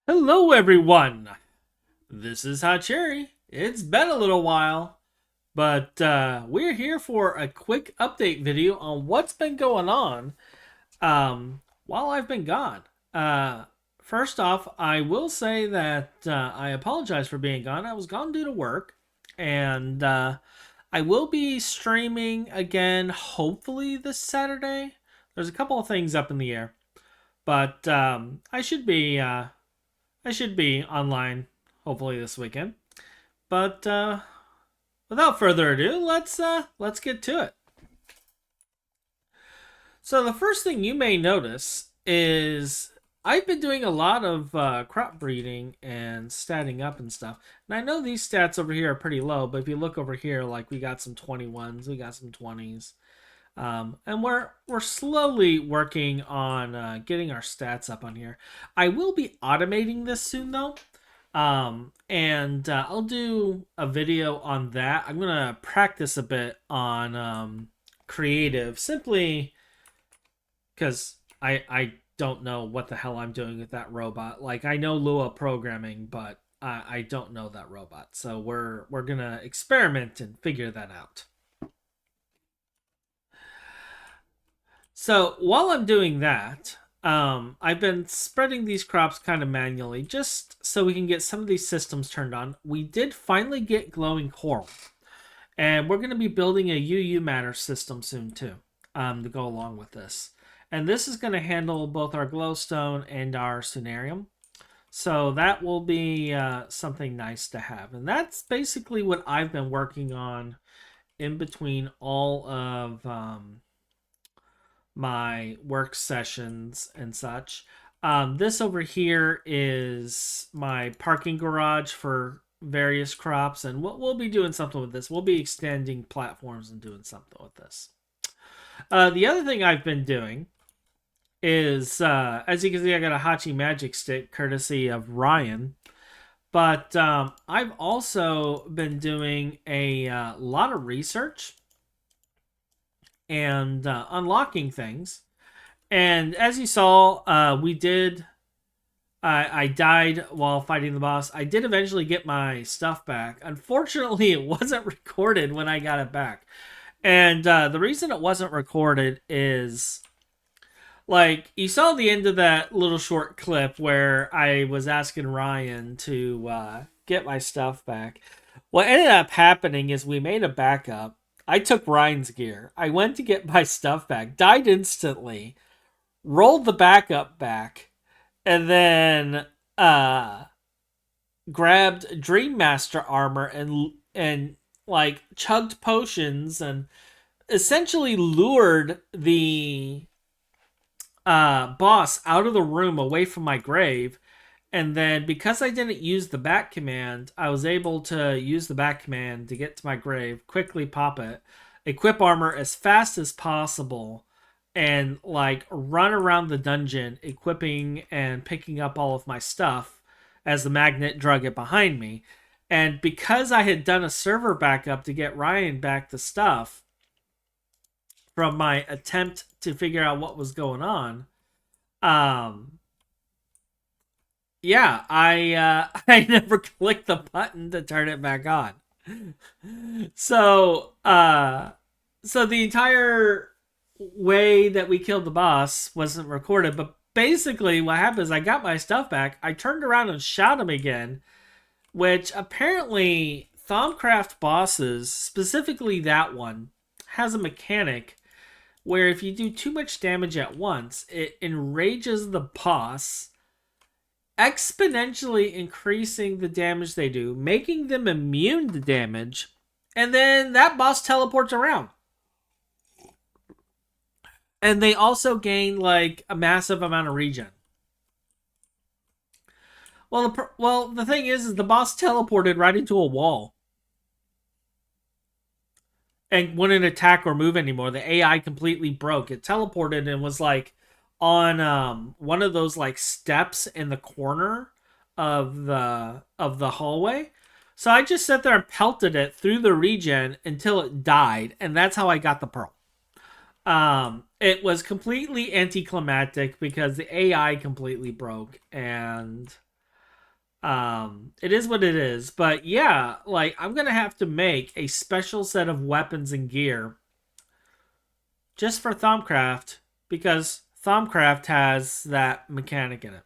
Hello, everyone. This is Hachuurui. It's been a little while, but we're here for a quick update video on what's been going on while I've been gone. Uh, First off, I will say that I apologize for being gone. I was gone due to work, and I will be streaming again, hopefully this Saturday. There's a couple of things up in the air, but I should be online hopefully this weekend. But without further ado, let's get to it. So the first thing you may notice is I've been doing a lot of crop breeding and statting up and stuff. And I know these stats over here are pretty low, but if you look over here, like we got some 21s, we got some 20s. And we're slowly working on getting our stats up on here. I will be automating this soon though, and I'll do a video on that. I'm gonna practice a bit on creative, simply because I don't know what the hell I'm doing with that robot. Like I know Lua programming, but I don't know that robot. So we're gonna experiment and figure that out. So while I'm doing that, I've been spreading these crops kind of manually just so we can get some of these systems turned on. We did finally get glowing coral, and we're going to be building a UU matter system soon too, to go along with this. And this is going to handle both our glowstone and our sunarium. So that will be something nice to have. And that's basically what I've been working on in between all of my work sessions and such. This over here is my parking garage for various crops, and we'll be doing something with this. We'll be extending platforms and doing something with this. The other thing I've been doing is, as you can see, I got a Hachi magic stick courtesy of Ryan. But I've also been doing a lot of research and unlocking things. And as you saw, we did. I died while fighting the boss. I did eventually get my stuff back. Unfortunately, it wasn't recorded when I got it back. And the reason it wasn't recorded is like you saw the end of that little short clip where I was asking Ryan to get my stuff back. What ended up happening is we made a backup. I took Ryan's gear. I went to get my stuff back, died instantly, rolled the backup back, and then grabbed Dream Master armor and like chugged potions and essentially lured the boss out of the room away from my grave. And then because I didn't use the back command, I was able to use the back command to get to my grave, quickly pop it, equip armor as fast as possible, and like run around the dungeon equipping and picking up all of my stuff as the magnet drug it behind me. And because I had done a server backup to get Ryan back the stuff from my attempt to figure out what was going on, um yeah, I never clicked the button to turn it back on. So so the entire way that we killed the boss wasn't recorded, but basically what happened is I got my stuff back. I turned around and shot him again, which apparently Thaumcraft bosses, specifically that one, has a mechanic where if you do too much damage at once, it enrages the boss, exponentially increasing the damage they do, making them immune to damage, and then that boss teleports around. And they also gain like a massive amount of regen. Well, the thing is the boss teleported right into a wall and wouldn't attack or move anymore. The AI completely broke. It teleported and was like on one of those like steps in the corner of the hallway. So I just sat there and pelted it through the regen until it died, and that's how I got the pearl. It was completely anticlimactic because the AI completely broke, and It is what it is. But yeah, like I'm gonna have to make a special set of weapons and gear just for Thumbcraft because Thumbcraft has that mechanic in it.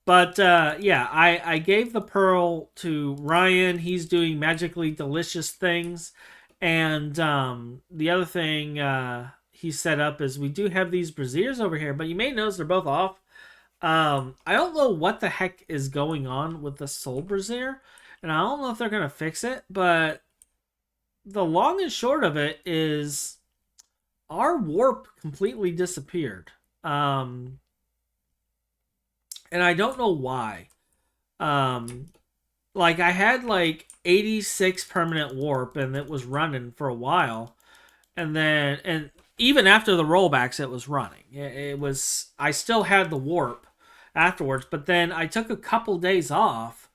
But yeah, I gave the pearl to Ryan. He's doing magically delicious things. And the other thing he set up is we do have these braziers over here, but you may notice they're both off. I don't know what the heck is going on with the soul brazier, and I don't know if they're gonna fix it. But the long and short of it is our warp completely disappeared. Um, and I don't know why. Um, like I had like 86 permanent warp and it was running for a while, and even after the rollbacks it was running. It was I still had the warp afterwards, but then I took a couple days off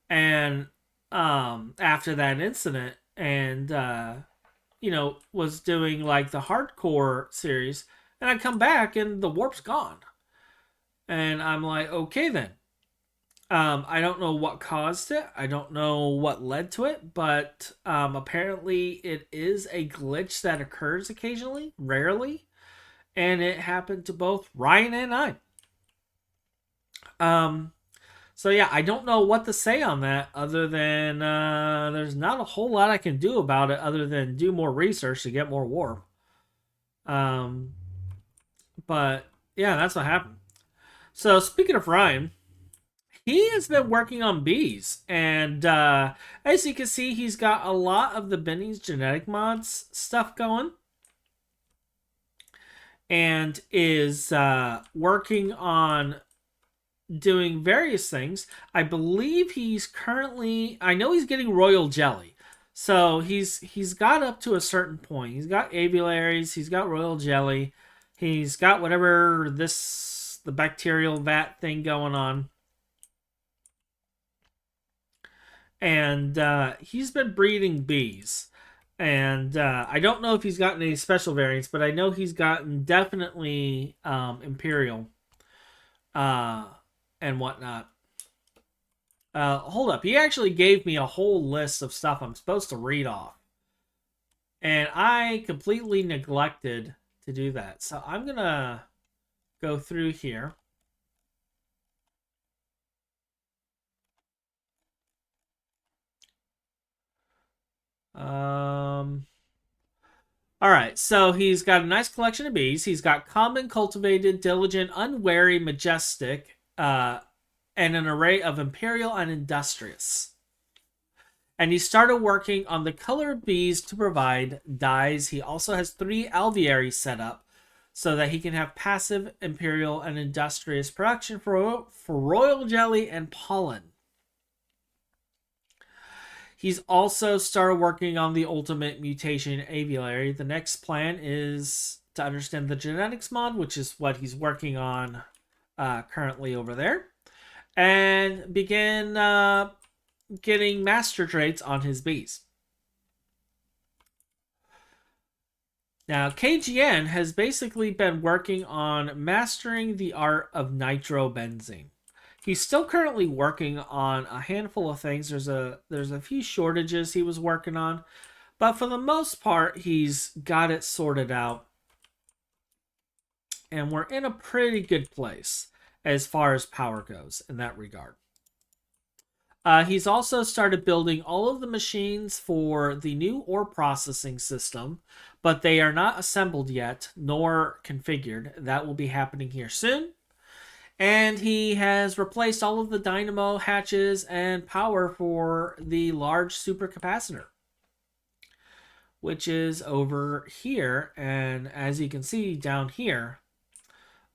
and after that incident and was doing like the hardcore series, and I come back and the warp's gone. And I'm like, okay then. I don't know what caused it. I don't know what led to it, but apparently it is a glitch that occurs occasionally, rarely, and it happened to both Ryan and I. Um, so yeah, I don't know what to say on that other than there's not a whole lot I can do about it other than do more research to get more warp. Um, but yeah, that's what happened. So speaking of Ryan, he has been working on bees, and as you can see, he's got a lot of the Benny's genetic mods stuff going, and is working on doing various things. I believe he's currently. I know he's getting royal jelly, so he's got up to a certain point. He's got aviaries. He's got royal jelly. He's got whatever the bacterial vat thing going on. And he's been breeding bees. And I don't know if he's gotten any special variants, but I know he's gotten definitely Imperial uh, and whatnot. Hold up. He actually gave me a whole list of stuff I'm supposed to read off. And I completely neglected to do that. So I'm going to go through here. All right, so he's got a nice collection of bees. He's got common, cultivated, diligent, unwary, majestic, and an array of imperial and industrious. And he started working on the colored bees to provide dyes. He also has 3 alvearies set up so that he can have passive, imperial, and industrious production for royal jelly and pollen. He's also started working on the ultimate mutation aviary. The next plan is to understand the genetics mod, which is what he's working on currently over there, and begin getting master traits on his bees. Now, KGN has basically been working on mastering the art of nitrobenzene. He's still currently working on a handful of things. There's a few shortages he was working on, but for the most part, he's got it sorted out. And we're in a pretty good place as far as power goes in that regard. He's also started building all of the machines for the new ore processing system, but they are not assembled yet nor configured. That will be happening here soon. And he has replaced all of the dynamo hatches and power for the large supercapacitor, which is over here. And as you can see down here,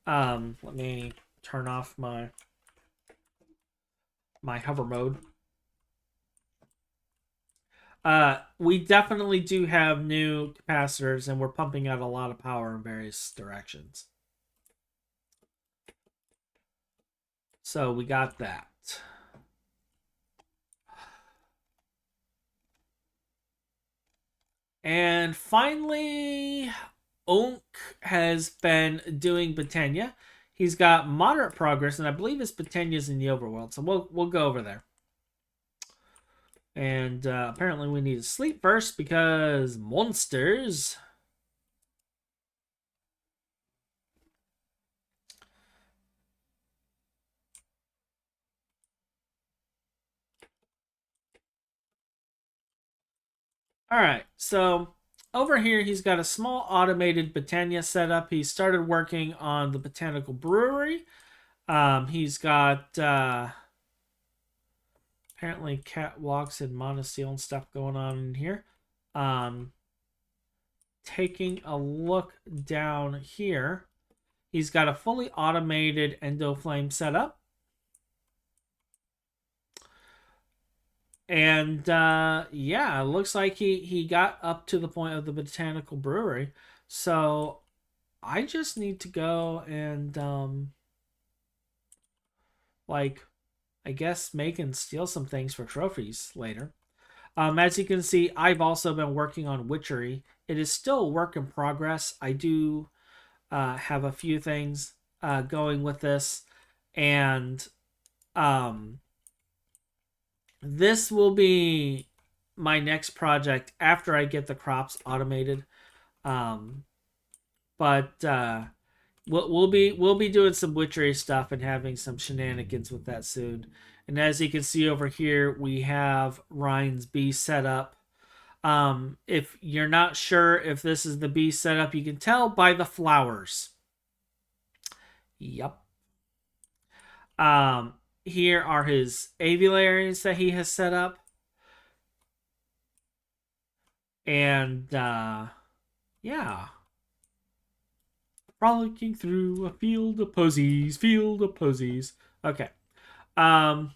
let me turn off my hover mode. We definitely do have new capacitors, and we're pumping out a lot of power in various directions. So we got that. And finally, Onk has been doing Botania. He's got moderate progress, and I believe his Botania's in the overworld, so we'll go over there. And apparently we need to sleep first because monsters. All right, so over here he's got a small automated Botania setup. He started working on the botanical brewery. He's got apparently catwalks and monosteel and stuff going on in here. Taking a look down here, he's got a fully automated endoflame setup. And yeah, it looks like he got up to the point of the botanical brewery. So I just need to go and like I guess make and steal some things for trophies later. As you can see, I've also been working on witchery. It is still a work in progress. I do have a few things going with this, and um, this will be my next project after I get the crops automated. Um, but we'll be doing some witchery stuff and having some shenanigans with that soon. And as you can see over here, we have Ryan's bee set up. If you're not sure if this is the bee setup, you can tell by the flowers. Yep. Um, Here are his aviaries that he has set up. And yeah. Frolicking through a field of posies, field of posies. Okay. Um,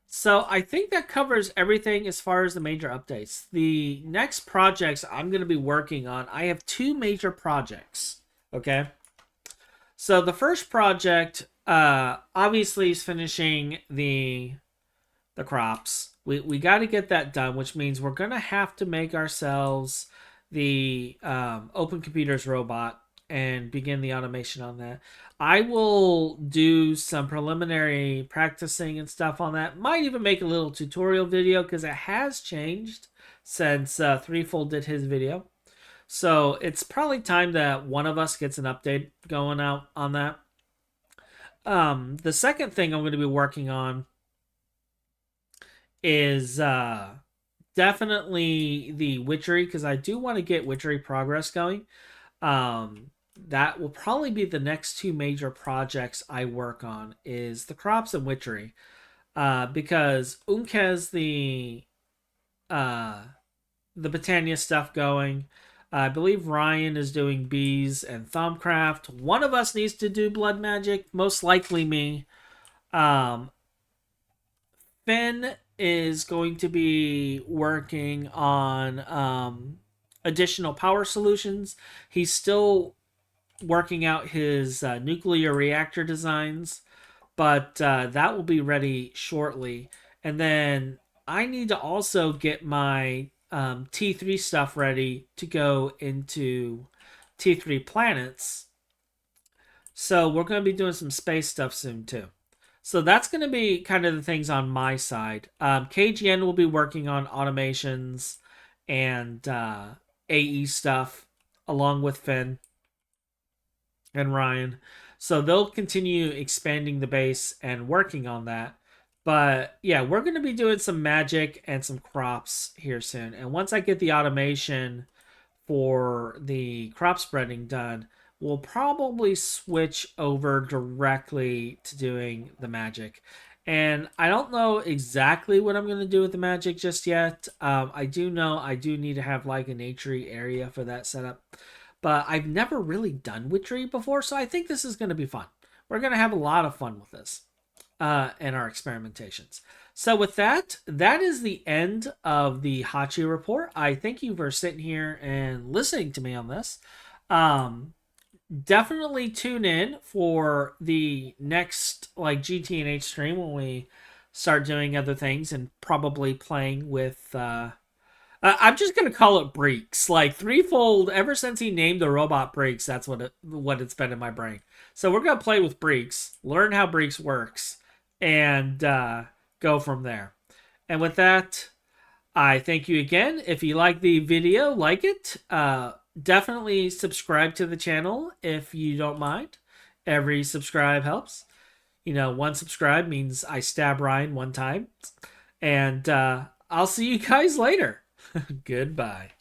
so I think that covers everything as far as the major updates. The next projects I'm going to be working on, I have two major projects. Okay. So the first project, obviously, is finishing the crops. We got to get that done, which means we're gonna have to make ourselves the open computers robot and begin the automation on that. I will do some preliminary practicing and stuff on that. Might even make a little tutorial video because it has changed since Threefold did his video. So it's probably time that one of us gets an update going out on that. The second thing I'm going to be working on is definitely the witchery because I do want to get witchery progress going. That will probably be the next two major projects I work on is the crops and witchery. Because Unk has the Britannia stuff going. I believe Ryan is doing bees and Thumbcraft. One of us needs to do blood magic, most likely me. Um, Finn is going to be working on additional power solutions. He's still working out his nuclear reactor designs, but that will be ready shortly. And then I need to also get my T3 stuff ready to go into T3 planets. So we're going to be doing some space stuff soon too. So that's going to be kind of the things on my side. KGN will be working on automations and AE stuff along with Finn and Ryan. So they'll continue expanding the base and working on that. But yeah, we're going to be doing some magic and some crops here soon. And once I get the automation for the crop spreading done, we'll probably switch over directly to doing the magic. And I don't know exactly what I'm going to do with the magic just yet. I do know I do need to have like a naturey area for that setup. But I've never really done witchery before, so I think this is going to be fun. We're going to have a lot of fun with this and our experimentations. So with that, that is the end of the Hachi report. I thank you for sitting here and listening to me on this. Definitely tune in for the next like GT&H stream when we start doing other things and probably playing with I'm just gonna call it Breeks. Like threefold. Ever since he named the robot Breeks, that's what it's been in my brain. So we're gonna play with Breeks, learn how Breeks works, and go from there. And with that, I thank you again. If you like the video, like it. Definitely subscribe to the channel if you don't mind. Every subscribe helps. One subscribe means I stab Ryan one time. And I'll see you guys later. Goodbye.